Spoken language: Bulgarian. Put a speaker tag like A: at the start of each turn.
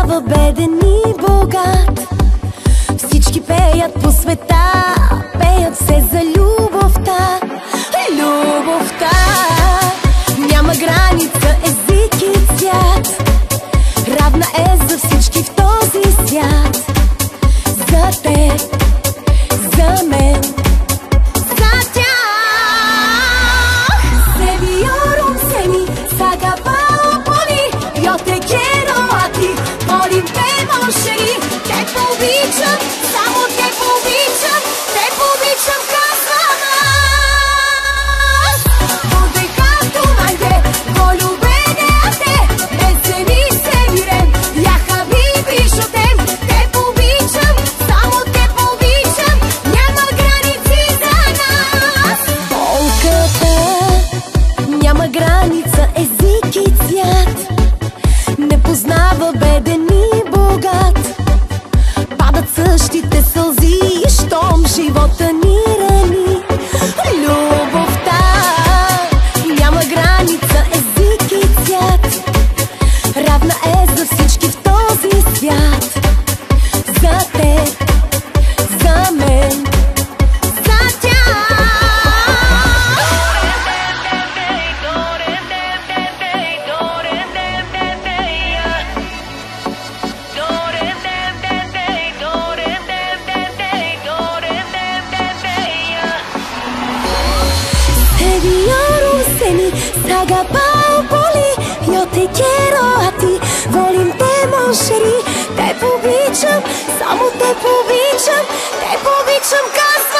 A: познава беден и богат. Всички пеят по света, пеят все за любовта. Любовта няма граница, език и цвят. Равна е за всички в този свят. За теб, за мен, за тях. Se viorum semi, saga paopoli. Yo te quiero a ti, volim te mon chéri. Te повичам, само те повичам, те повичам, казвам аз. Подехато майде, volubene a te. Beseni sevirem, ya habibi shotem. Те повичам, само те повичам, няма граници за нас. Болката няма граница, език и цвят. Не познава беден и богат. Падат същите сълзи, щом живота ни рани. Любовта няма граница, език и цвят. Равна е за всички в този свят. За теб, за мен, за тях. Te viorum semi, saga paopoli. Yo te quiero a ti, volim te mon chéri. Те повичам, само те повичам, те повичам, казвам.